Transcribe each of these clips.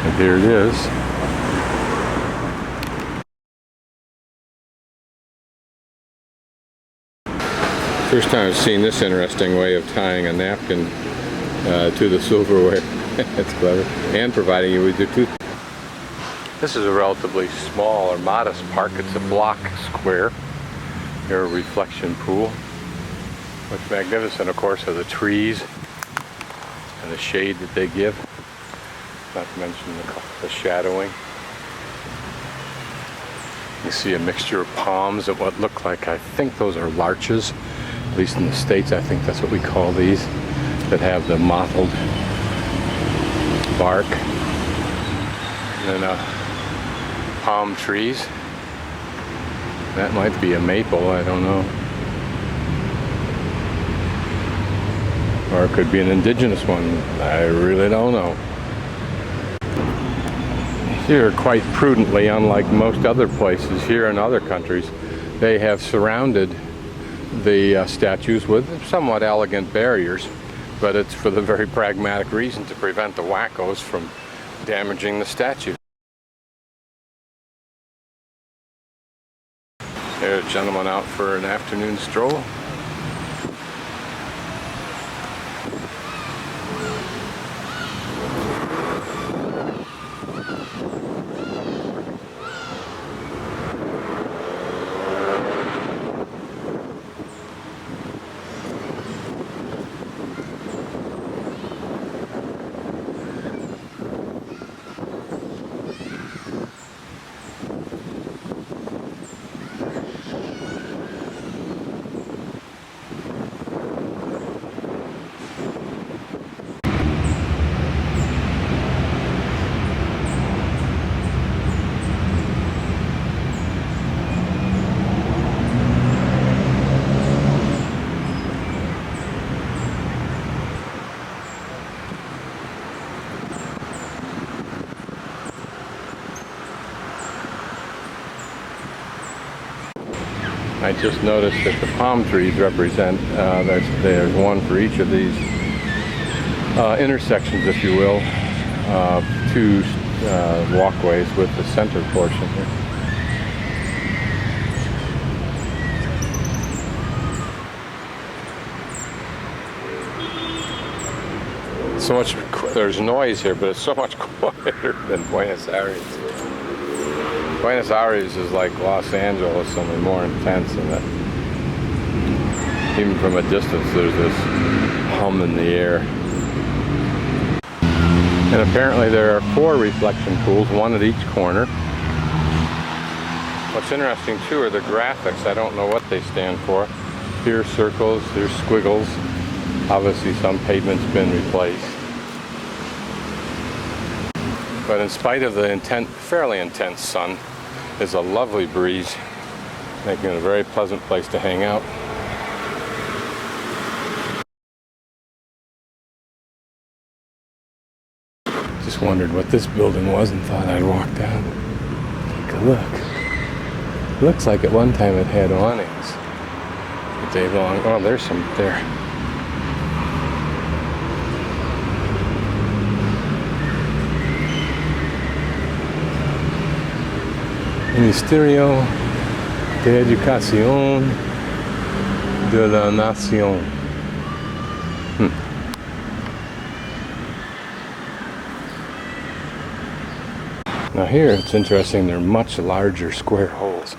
And here it is. First time I've seen this interesting way of tying a napkin to the silverware. That's clever. And providing you with your tooth. This is a relatively small or modest park. It's a block square. Here, a reflection pool. What's magnificent, of course, are the trees and the shade that they give. Not to mention the shadowing. You see a mixture of palms and what look like, I think those are larches. At least in the States, I think that's what we call these, that have the mottled bark. And then palm trees. That might be a maple, I don't know. Or it could be an indigenous one, I really don't know. Here, quite prudently, unlike most other places here in other countries, they have surrounded the statues with somewhat elegant barriers, but it's for the very pragmatic reason to prevent the wackos from damaging the statue. There's a gentleman out for an afternoon stroll. I just noticed that the palm trees represent, there's one for each of these intersections, if you will, two walkways with the center portion here. So much, there's noise here, but it's so much quieter than Buenos Aires. Buenos Aires is like Los Angeles, only more intense in that even from a distance there's this hum in the air. And apparently there are 4 reflection pools, one at each corner. What's interesting too are the graphics. I don't know what they stand for. Here circles, here's squiggles. Obviously some pavement's been replaced. But in spite of the fairly intense sun, there's a lovely breeze, making it a very pleasant place to hang out. Just wondered what this building was and thought I'd walk down. Take a look. Looks like at one time it had awnings. A day long. Oh, there's some there. Ministerio de Educación de la Nación. Now here it's interesting, they're much larger square holes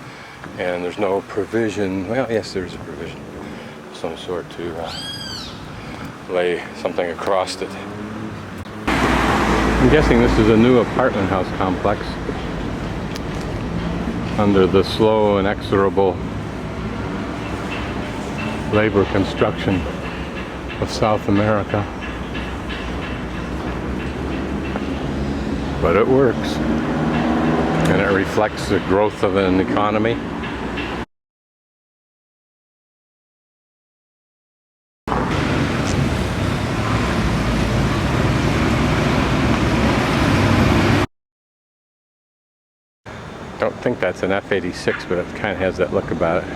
and there's no provision, well yes there's a provision of some sort to lay something across it. I'm guessing this is a new apartment house complex under the slow and inexorable labor construction of South America. But it works, and it reflects the growth of an economy. I don't think that's an F-86, but it kind of has that look about it.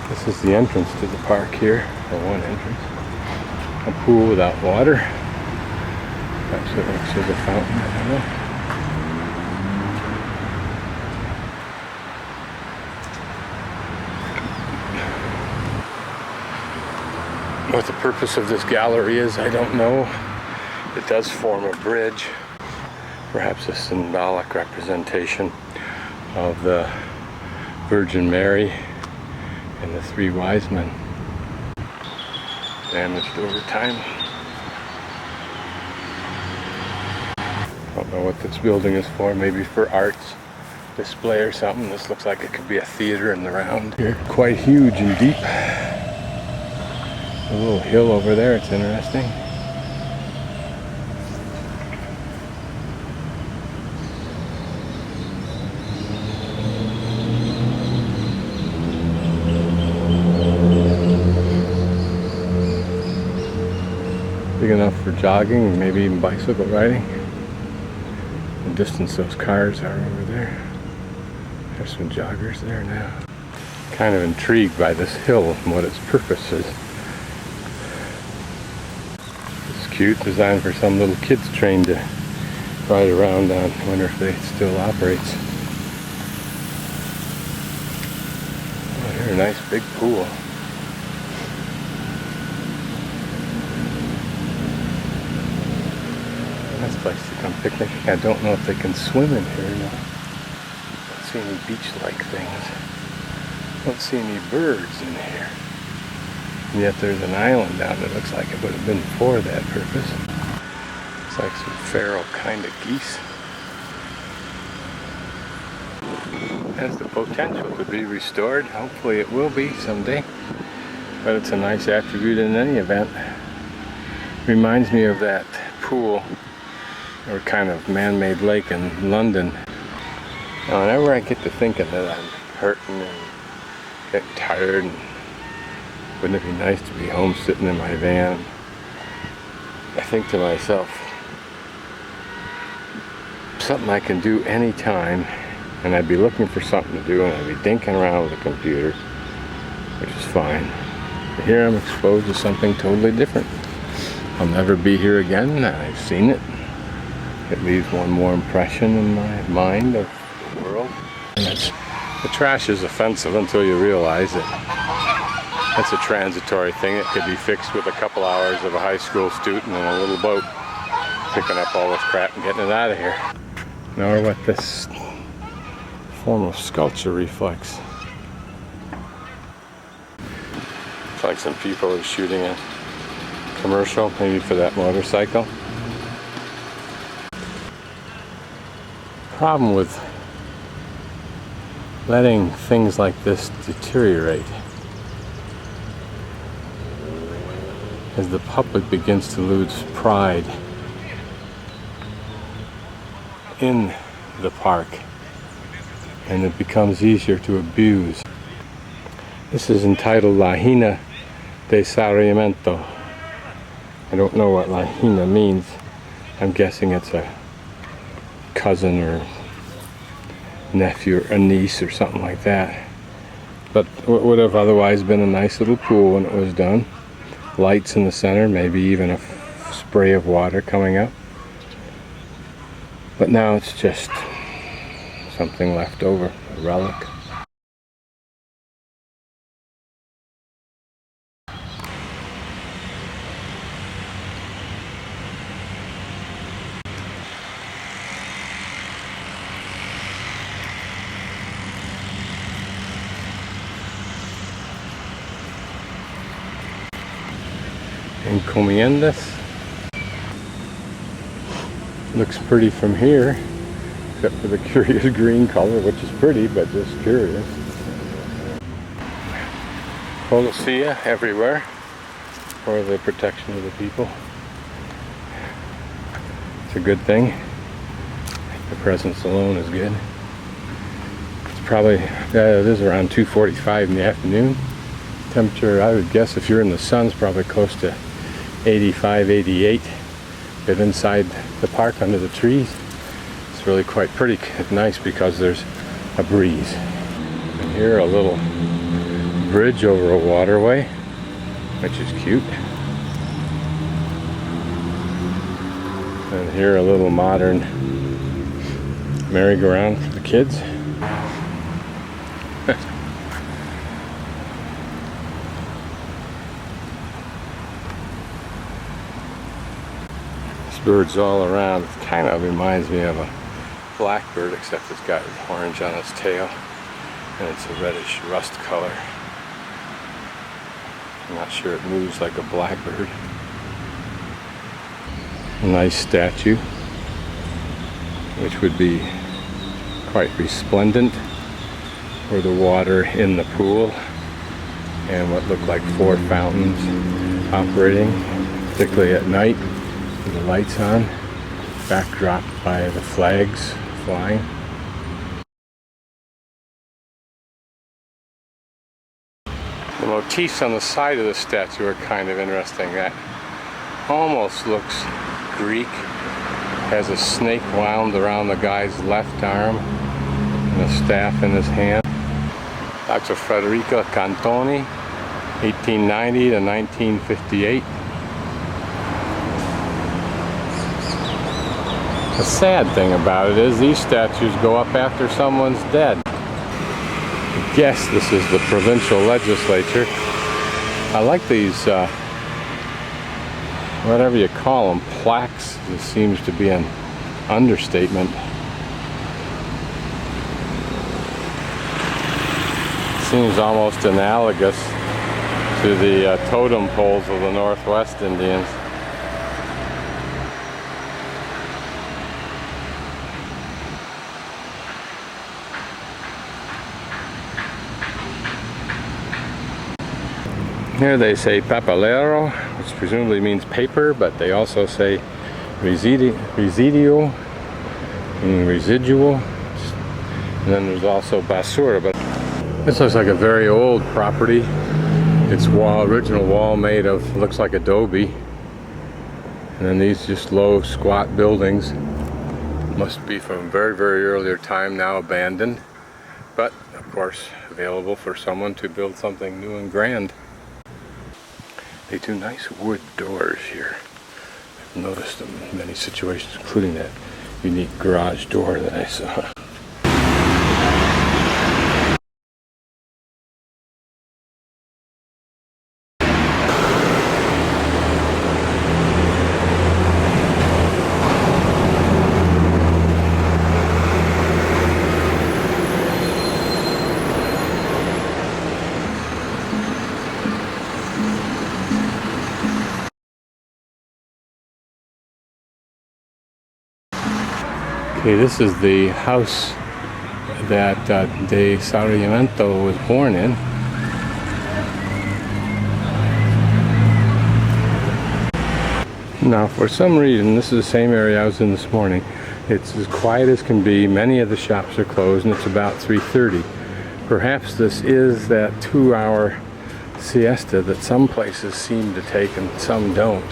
This is the entrance to the park here, or one entrance. A pool without water. Perhaps it looks like a fountain, I don't know. What the purpose of this gallery is, I don't know. It does form a bridge, perhaps a symbolic representation of the Virgin Mary and the three wise men. Damaged over time. Don't know what this building is for, maybe for arts display or something. This looks like it could be a theater in the round here. Quite huge and deep. A little hill over there, it's interesting. Big enough for jogging, maybe even bicycle riding. The distance those cars are over there. There's some joggers there now. Kind of intrigued by this hill and what its purpose is. It's cute, designed for some little kids train to ride around on. I wonder if it still operates. Oh, here's a nice big pool. Nice place to come picnicking. I don't know if they can swim in here. No. Don't see any beach-like things. Don't see any birds in here. And yet there's an island down that looks like it would have been for that purpose. Looks like some feral kind of geese. Has the potential to be restored. Hopefully it will be someday. But it's a nice attribute in any event. Reminds me of that pool or kind of man-made lake in London. Now, whenever I get to thinking that I'm hurting and getting tired, and wouldn't it be nice to be home sitting in my van, I think to myself, something I can do anytime, and I'd be looking for something to do, and I'd be dinking around with a computer, which is fine. But here I'm exposed to something totally different. I'll never be here again, and I've seen it. It leaves one more impression in my mind of the world. And the trash is offensive until you realize that it's a transitory thing. It could be fixed with a couple hours of a high school student in a little boat picking up all this crap and getting it out of here. Nor what this form of sculpture reflects. It's like some people are shooting a commercial, maybe for that motorcycle. Problem with letting things like this deteriorate as the public begins to lose pride in the park, and it becomes easier to abuse. This is entitled La Hina de Saramiento. I don't know what La Hina means. I'm guessing it's a cousin or nephew or a niece or something like that. But what would have otherwise been a nice little pool when it was done. Lights in the center, maybe even a spray of water coming up. But now it's just something left over, a relic. Encomiendas. Looks pretty from here, except for the curious green color, which is pretty, but just curious. Policia everywhere for the protection of the people. It's a good thing. The presence alone is good. It's probably, it is around 2:45 in the afternoon. Temperature, I would guess, if you're in the sun, is probably close to 85, 88. But inside the park under the trees, it's really quite pretty nice because there's a breeze. And here a little bridge over a waterway, which is cute. And here a little modern merry-go-round for the kids. birds all around. It kind of reminds me of a blackbird, except it's got orange on its tail and it's a reddish rust color. I'm not sure it moves like a blackbird. A nice statue, which would be quite resplendent, or the water in the pool, and what looked like 4 fountains operating, particularly at night with the lights on, backdropped by the flags flying. The motifs on the side of the statue are kind of interesting. That almost looks Greek. Has a snake wound around the guy's left arm and a staff in his hand. Dr. Federico Cantoni, 1890 to 1958. The sad thing about it is these statues go up after someone's dead. I guess this is the provincial legislature. I like these, whatever you call them, plaques. This seems to be an understatement. Seems almost analogous to the totem poles of the Northwest Indians. Here they say papelero, which presumably means paper, but they also say residuo, meaning residual. And then there's also basura. But this looks like a very old property. Its original wall made of, looks like adobe. And then these just low, squat buildings must be from a very, very earlier time, now abandoned. But, of course, available for someone to build something new and grand. They do nice wood doors here. I've noticed them in many situations, including that unique garage door that I saw. Okay, this is the house that de Saramiento was born in. Now, for some reason, this is the same area I was in this morning. It's as quiet as can be. Many of the shops are closed, and it's about 3:30. Perhaps this is that 2-hour siesta that some places seem to take and some don't.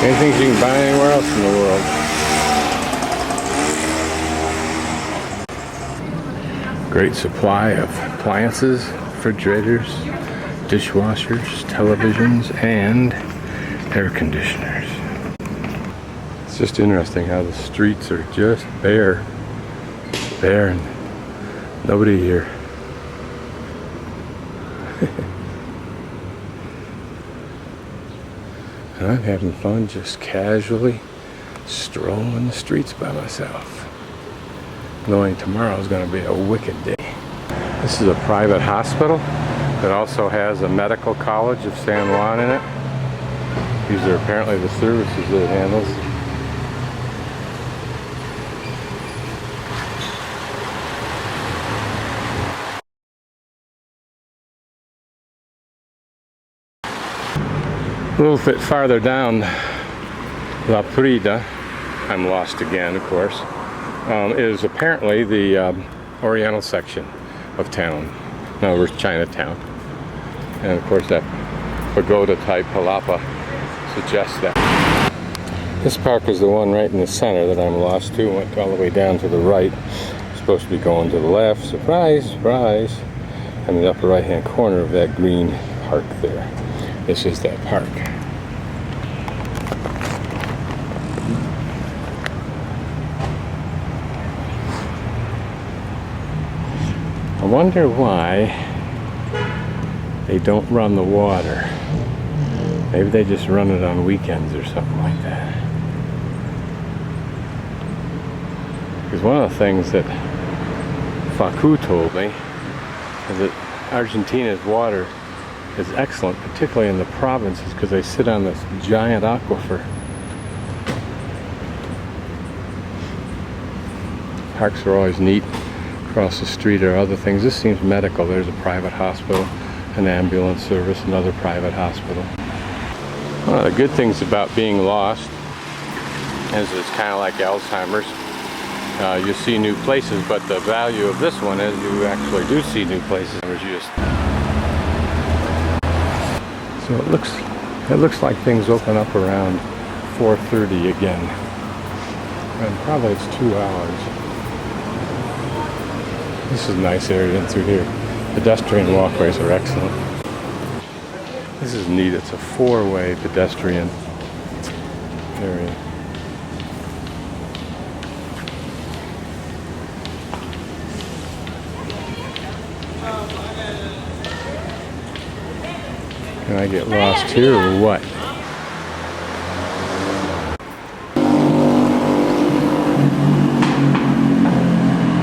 Same things you can buy anywhere else in the world. Great supply of appliances, refrigerators, dishwashers, televisions, and air conditioners. It's just interesting how the streets are just bare and nobody here. And I'm having fun just casually strolling the streets by myself, knowing tomorrow is going to be a wicked day. This is a private hospital that also has a medical college of San Juan in it. These are apparently the services that it handles. A little bit farther down Laprida, I'm lost again, of course, is apparently the Oriental section of town. In other words, Chinatown. And of course that pagoda type palapa suggests that. This park is the one right in the center that I'm lost to. Went all the way down to the right. Supposed to be going to the left. Surprise, surprise. I'm in the upper right hand corner of that green park there. This is that park. I wonder why they don't run the water. Maybe they just run it on weekends or something like that. Because one of the things that Facu told me is that Argentina's water is excellent, particularly in the provinces, because they sit on this giant aquifer. Parks are always neat. Across the street are other things. This seems medical. There's a private hospital, an ambulance service, another private hospital. One of the good things about being lost is it's kind of like Alzheimer's. You see new places, but the value of this one is you actually do see new places. So it looks like things open up around 4:30 again, and probably it's 2 hours. This is a nice area in through here. Pedestrian walkways are excellent. This is neat. It's a 4-way pedestrian area. Can I get lost here or what?